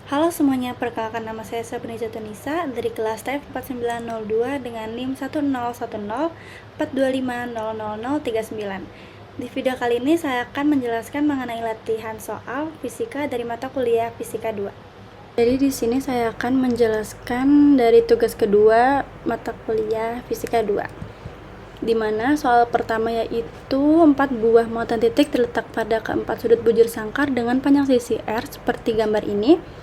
Halo semuanya, perkenalkan nama saya Sabrina Jatunisa dari kelas TF 4902 dengan NIM 10104250039. Di video kali ini saya akan menjelaskan mengenai latihan soal fisika dari mata kuliah Fisika 2. Jadi di sini saya akan menjelaskan dari tugas kedua mata kuliah Fisika 2. Di mana soal pertama yaitu 4 buah muatan titik terletak pada keempat sudut bujur sangkar dengan panjang sisi R seperti gambar ini.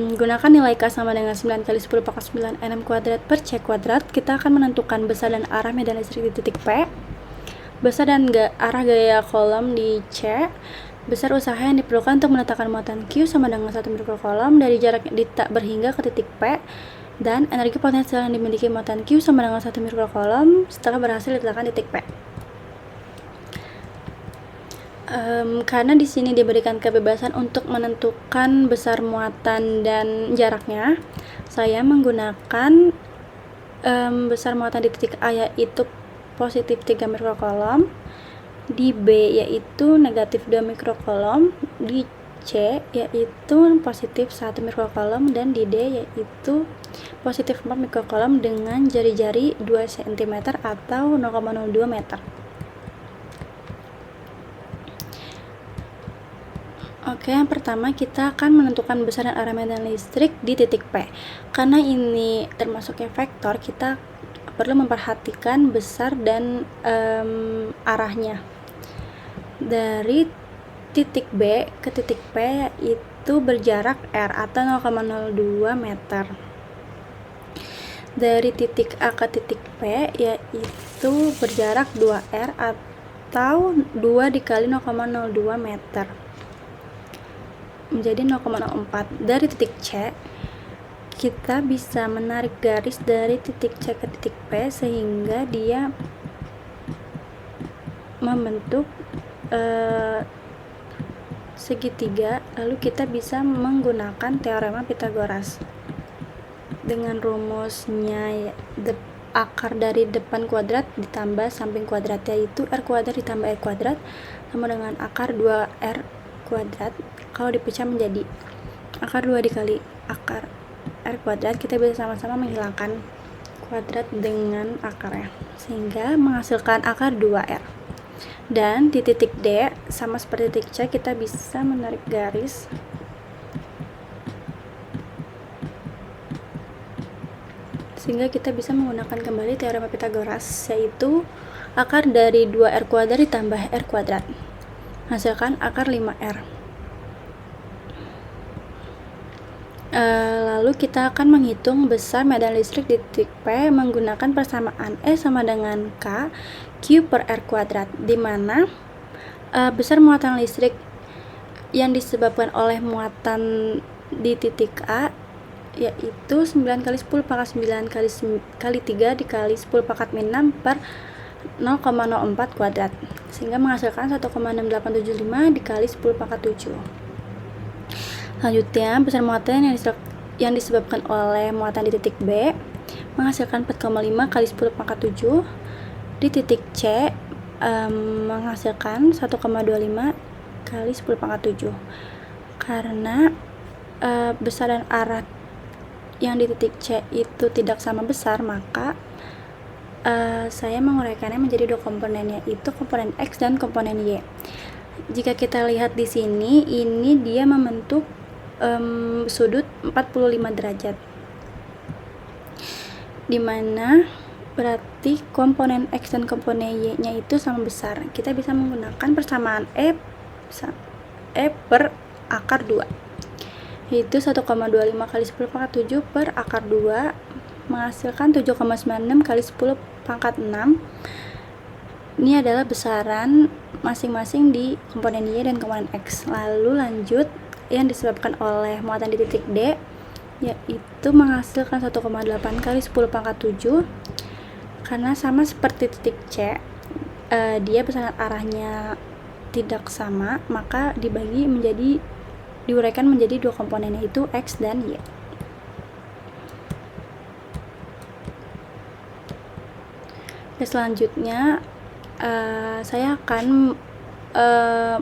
Gunakan nilai K sama dengan 9 kali 10 pangkat 9 Nm kuadrat per C kuadrat. Kita akan menentukan besar dan arah medan listrik di titik P, besar dan arah gaya kolom di C, besar usaha yang diperlukan untuk meletakkan muatan Q sama dengan 1 mikrokolom dari jarak di tak berhingga ke titik P, dan energi potensial yang dimiliki muatan Q sama dengan 1 mikrokolom setelah berhasil diletakkan di titik P. Karena di sini diberikan kebebasan untuk menentukan besar muatan dan jaraknya, saya menggunakan besar muatan di titik A yaitu positif 3 mikrokolom, di B yaitu negatif 2 mikrokolom, di C yaitu positif 1 mikrokolom, dan di D yaitu positif 4 mikrokolom dengan jari-jari 2 cm atau 0,02 meter. Oke, yang pertama kita akan menentukan besar dan arah medan listrik di titik P. Karena ini termasuknya vektor, kita perlu memperhatikan besar dan arahnya. Dari titik B ke titik P itu berjarak R atau 0,02 meter. Dari titik A ke titik P yaitu berjarak 2R atau 2 dikali 0,02 meter. Menjadi 0,04. Dari titik C kita bisa menarik garis dari titik C ke titik P sehingga dia membentuk segitiga. Lalu kita bisa menggunakan teorema Pythagoras dengan rumusnya akar dari depan kuadrat ditambah samping kuadrat, yaitu R kuadrat ditambah R kuadrat sama dengan akar 2R kuadrat. Kalau dipecah menjadi akar 2 dikali akar R kuadrat, kita bisa sama-sama menghilangkan kuadrat dengan akarnya sehingga menghasilkan akar 2R. Dan di titik D sama seperti titik C, kita bisa menarik garis sehingga kita bisa menggunakan kembali teorema Pythagoras, yaitu akar dari 2R kuadrat ditambah R kuadrat menghasilkan akar 5R. Lalu kita akan menghitung besar medan listrik di titik P menggunakan persamaan E sama dengan K Q per R kuadrat, di mana besar muatan listrik yang disebabkan oleh muatan di titik A yaitu 9 kali 10 pangkat 9 kali 3 dikali 10 pangkat 6 per 0,04 kuadrat sehingga menghasilkan 1,6875 dikali 10 pangkat 7. Selanjutnya, besar muatan yang disebabkan oleh muatan di titik B menghasilkan 4,5 kali 10 pangkat 7. Di titik C menghasilkan 1,25 kali 10 pangkat 7. Karena besar dan arah yang di titik C itu tidak sama besar, maka saya menguraikannya menjadi dua komponen, yaitu komponen X dan komponen Y. Jika kita lihat di sini, ini dia membentuk sudut 45 derajat, dimana berarti komponen X dan komponen Y nya itu sama besar. Kita bisa menggunakan persamaan E per akar 2, yaitu 1,25 kali 10 pangkat 7 per akar 2 menghasilkan 7,96 kali 10 pangkat 6. Ini adalah besaran masing-masing di komponen Y dan komponen X. Lalu lanjut, yang disebabkan oleh muatan di titik D yaitu menghasilkan 1,8 kali 10 pangkat 7. Karena sama seperti titik C, dia besaran arahnya tidak sama, maka diuraikan menjadi dua komponen, yaitu X dan Y. Selanjutnya saya akan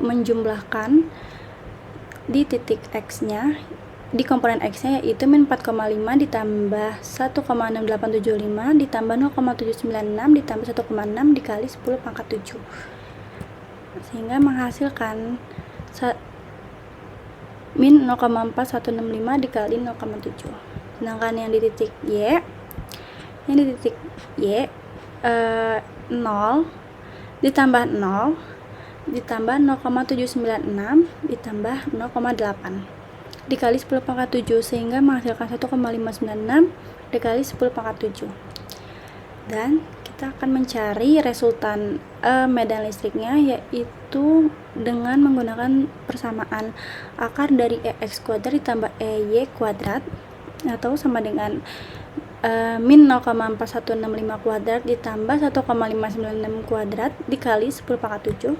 menjumlahkan di titik X-nya, di komponen X-nya yaitu min 4,5 ditambah 1,6875 ditambah 0,796 ditambah 1,6 dikali 10 pangkat 7, sehingga menghasilkan min 0,4165 dikali 0,7. Sedangkan yang di titik Y, 0 ditambah 0 ditambah 0,796 ditambah 0,8 dikali 10 pangkat 7, sehingga menghasilkan 1,596 dikali 10 pangkat 7. Dan kita akan mencari resultan medan listriknya, yaitu dengan menggunakan persamaan akar dari EX kuadrat ditambah EY kuadrat, atau sama dengan min 0,4165 kuadrat ditambah 1,596 kuadrat dikali 10 pangkat 7,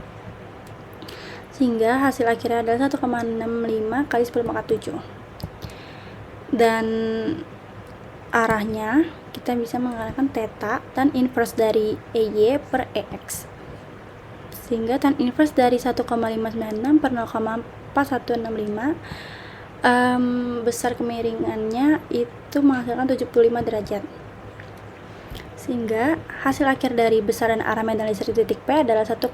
sehingga hasil akhirnya adalah 1,65 kali 10 pangkat 7. Dan arahnya kita bisa menggunakan theta tan inverse dari EY per EX, sehingga tan inverse dari 1,596 per 0,4165 besar kemiringannya itu menghasilkan 75 derajat, sehingga hasil akhir dari besar dan arah medan listrik titik P adalah 1,65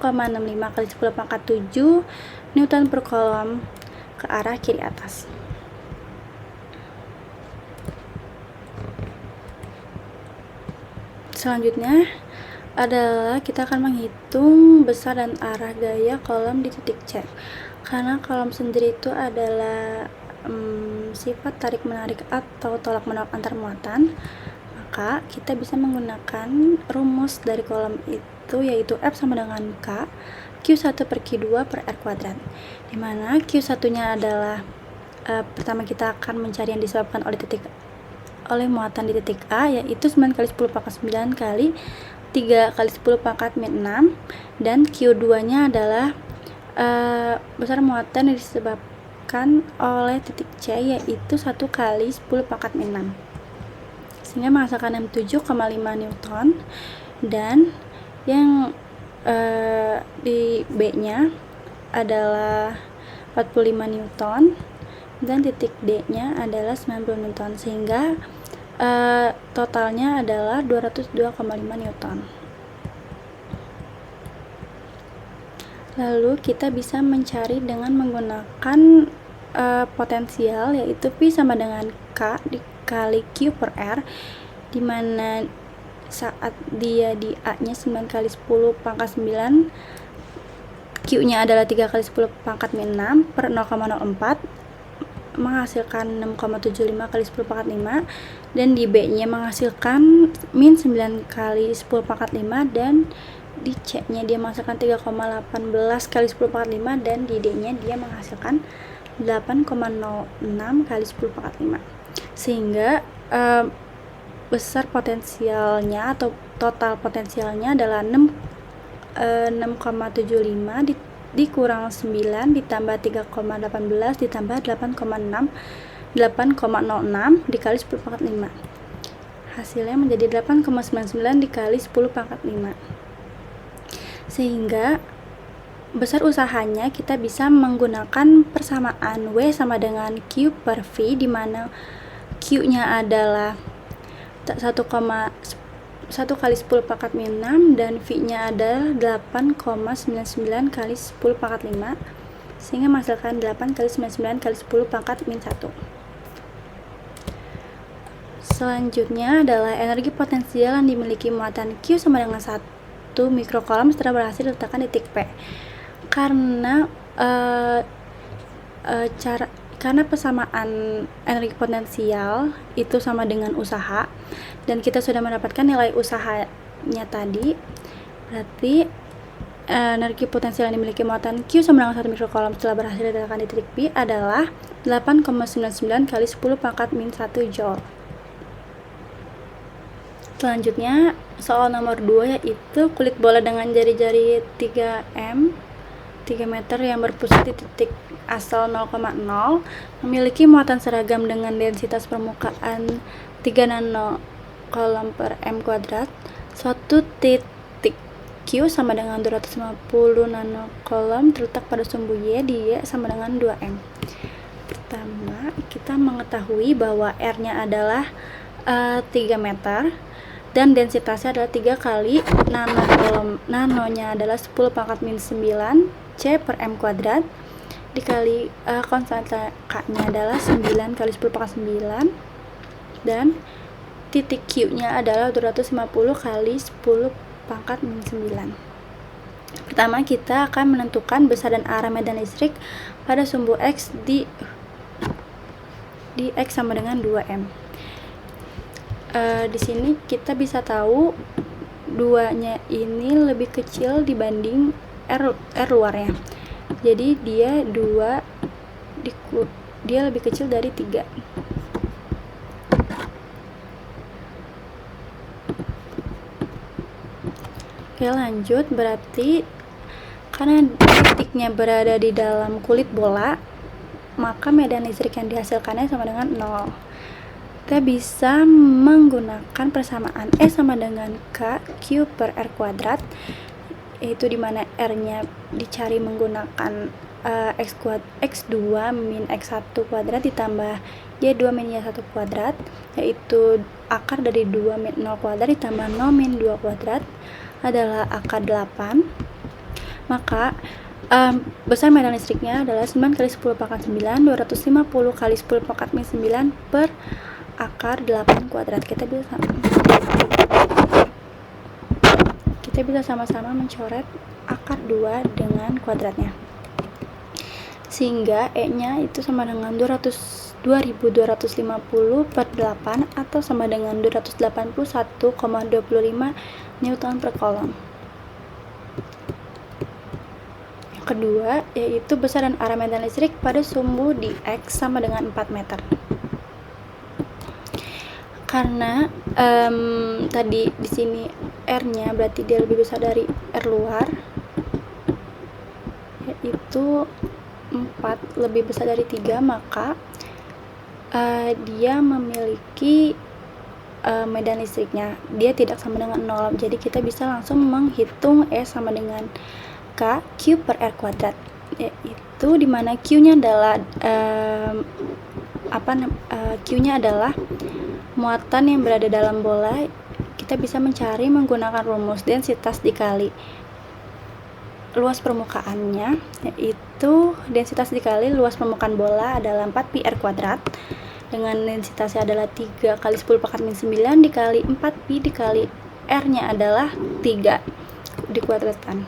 kali 10 pangkat 7 Newton per kolom ke arah kiri atas. Selanjutnya adalah kita akan menghitung besar dan arah gaya kolom di titik C. Karena kolom sendiri itu adalah sifat tarik menarik atau tolak menolak antar muatan, maka kita bisa menggunakan rumus dari kolom itu, yaitu F sama dengan K Q1 per Q2 per R kuadrat, dimana Q1 nya adalah pertama kita akan mencari yang disebabkan oleh muatan di titik A, yaitu 9 kali 10 pangkat 9 kali 3 kali 10 pangkat min 6, dan Q2 nya adalah besar muatan yang disebabkan oleh titik C, yaitu 1 kali 10 pangkat min 6, sehingga menghasilkan 67,5 Newton. Dan yang di B nya adalah 45 Newton dan titik D nya adalah 90 Newton, sehingga totalnya adalah 202,5 Newton. Lalu kita bisa mencari dengan menggunakan potensial, yaitu P sama dengan K dikali Q per R, dimana saat dia di A nya 9 kali 10 pangkat 9, Q nya adalah 3 kali 10 pangkat min 6 per 0,04, menghasilkan 6,75 kali 10 pangkat 5, dan di B nya menghasilkan min 9 kali 10 pangkat 5, dan di C nya dia menghasilkan 3,18 kali 10 pangkat 5, dan di D nya dia menghasilkan 8,06 kali 10 pangkat 5, sehingga besar potensialnya atau total potensialnya adalah 6,75 dikurang 9 ditambah 3,18 ditambah 8,06 dikali 10 pangkat 5, hasilnya menjadi 8,99 dikali 10 pangkat 5, sehingga besar usahanya kita bisa menggunakan persamaan W sama dengan Q per V, di mana Q nya adalah 1 kali 10 pangkat min 6 dan V nya adalah 8,99 kali 10 pangkat 5, sehingga menghasilkan 8 kali 99 kali 10 pangkat min 1. Selanjutnya adalah energi potensial yang dimiliki muatan Q sama dengan 1 mikrokolom setelah berhasil diletakkan di titik P. Karena karena persamaan energi potensial itu sama dengan usaha, dan kita sudah mendapatkan nilai usahanya tadi, berarti energi potensial yang dimiliki muatan Q sama dengan 1 mikrokolom setelah berhasil diletakkan di titik P adalah 8,99 kali 10 pangkat min 1 Joule. Selanjutnya soal nomor 2, yaitu kulit bola dengan jari-jari 3 meter yang berpusat di titik asal 0,0 memiliki muatan seragam dengan densitas permukaan 3 nanokolom per m kuadrat. Suatu titik Q sama dengan 250 nanokolom terletak pada sumbu Y, di Y sama dengan 2m. Pertama, kita mengetahui bahwa R-nya adalah 3 meter dan densitasnya adalah 3 kali nanonya adalah 10 pangkat min 9 C per M kuadrat dikali konstanta K-nya adalah 9 kali 10 pangkat 9 dan titik Q-nya adalah 250 kali 10 pangkat min 9. Pertama, kita akan menentukan besar dan arah medan listrik pada sumbu X di X sama dengan 2M. Di sini kita bisa tahu 2-nya ini lebih kecil dibanding R luarnya. Jadi dia lebih kecil dari 3. Oke, lanjut. Berarti karena titiknya berada di dalam kulit bola, maka medan listrik yang dihasilkannya sama dengan 0. Kita bisa menggunakan persamaan E sama dengan K Q per R kuadrat, yaitu dimana R-nya dicari menggunakan X2 min X1 kuadrat ditambah Y2 min Y1 kuadrat, yaitu akar dari 2 min 0 kuadrat ditambah 0 min 2 kuadrat adalah akar 8. Maka besar medan listriknya adalah 9 kali 10 pangkat 9 250 kali 10 pangkat min 9 per akar 8 kuadrat. Kita bisa sama-sama mencoret akar 2 dengan kuadratnya, sehingga E-nya itu sama dengan 2250 per 8 atau sama dengan 281,25 Newton per kolom. Yang kedua, yaitu besar dan arah medan listrik pada sumbu di X sama dengan 4 meter. Karena tadi di sini R-nya berarti dia lebih besar dari R luar, yaitu 4 lebih besar dari 3, maka dia memiliki medan listriknya dia tidak sama dengan 0. Jadi kita bisa langsung menghitung E sama dengan K Q per R kuadrat, yaitu dimana Q-nya adalah Q-nya adalah muatan yang berada dalam bola. Kita bisa mencari menggunakan rumus densitas dikali luas permukaannya, yaitu densitas dikali luas permukaan bola adalah 4 pi R kuadrat dengan densitasnya adalah 3 kali 10 pangkat min 9 dikali 4 pi dikali R-nya adalah 3 dikuadratkan,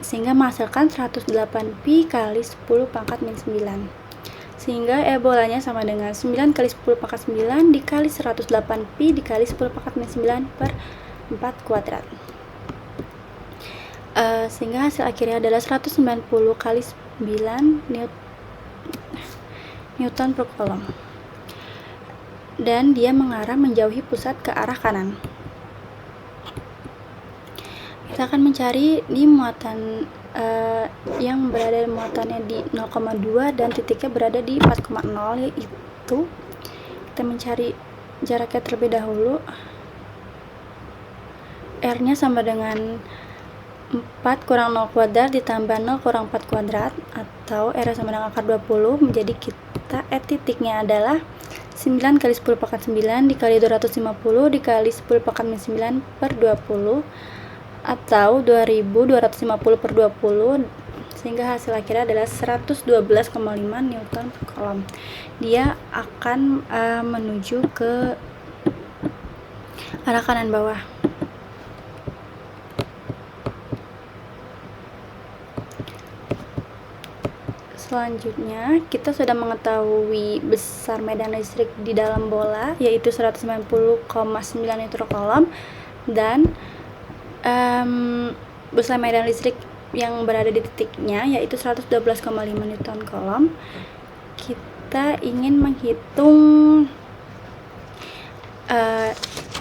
sehingga menghasilkan 108 pi kali 10 pangkat min 9, sehingga E bolanya sama dengan 9 kali 10 pangkat 9 dikali 108 pi dikali 10 pangkat min 9 per 4 kuadrat, sehingga hasil akhirnya adalah 190 kali 9 Newton per kolom, dan dia mengarah menjauhi pusat ke arah kanan. Kita akan mencari di muatan yang berada muatannya di 0,2 dan titiknya berada di 4,0, yaitu kita mencari jaraknya terlebih dahulu. R-nya sama dengan 4 kurang 0 kuadrat ditambah 0 kurang 4 kuadrat, atau R sama dengan akar 20. Menjadi kita titiknya adalah 9 kali 10 pangkat 9 dikali 250 dikali 10 pangkat min 9 per 20, atau 2250 per 20, sehingga hasil akhirnya adalah 112,5 Newton per kolom. Dia akan menuju ke arah kanan bawah. Selanjutnya, kita sudah mengetahui besar medan listrik di dalam bola, yaitu 190,9 Newton per kolom, dan besar medan listrik yang berada di titiknya, yaitu 112,5 Newton kolom. Kita ingin menghitung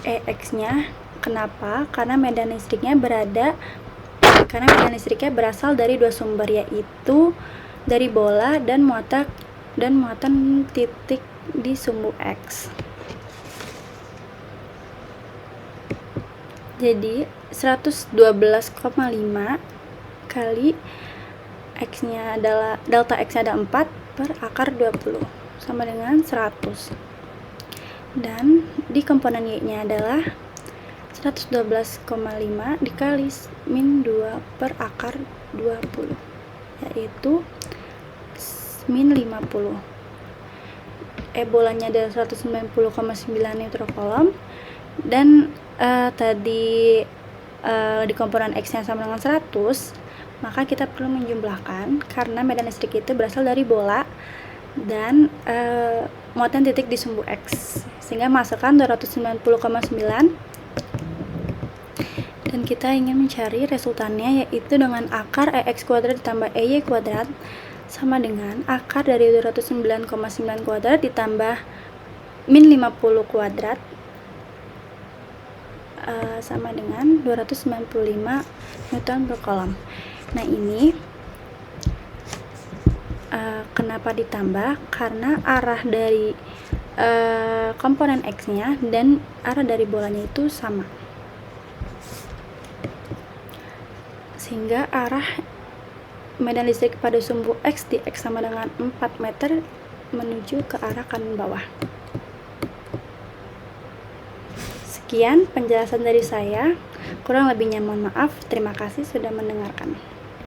EX-nya. Kenapa? Karena medan listriknya berasal dari dua sumber, yaitu dari bola dan muatan titik di sumbu X. Jadi 112,5 kali X-nya adalah delta X-nya ada 4 per akar 20. sama dengan 100. Dan di komponen Y-nya adalah 112,5 dikali min 2 per akar 20, yaitu min 50. Bolanya adalah 190,9 neutron kolom, dan tadi di komponen X-nya sama dengan 100, maka kita perlu menjumlahkan karena medan listrik itu berasal dari bola dan muatan titik di sumbu X, sehingga masukkan 290,9, dan kita ingin mencari resultannya, yaitu dengan akar EX kuadrat ditambah EY kuadrat sama dengan akar dari 209,9 kuadrat ditambah min 50 kuadrat sama dengan 295 Newton per kolom. Nah, ini kenapa ditambah? Karena arah dari komponen X-nya dan arah dari bolanya itu sama, sehingga arah medan listrik pada sumbu X di X sama dengan 4 meter menuju ke arah kanan bawah. Sekian penjelasan dari saya, kurang lebihnya mohon maaf. Terima kasih sudah mendengarkan.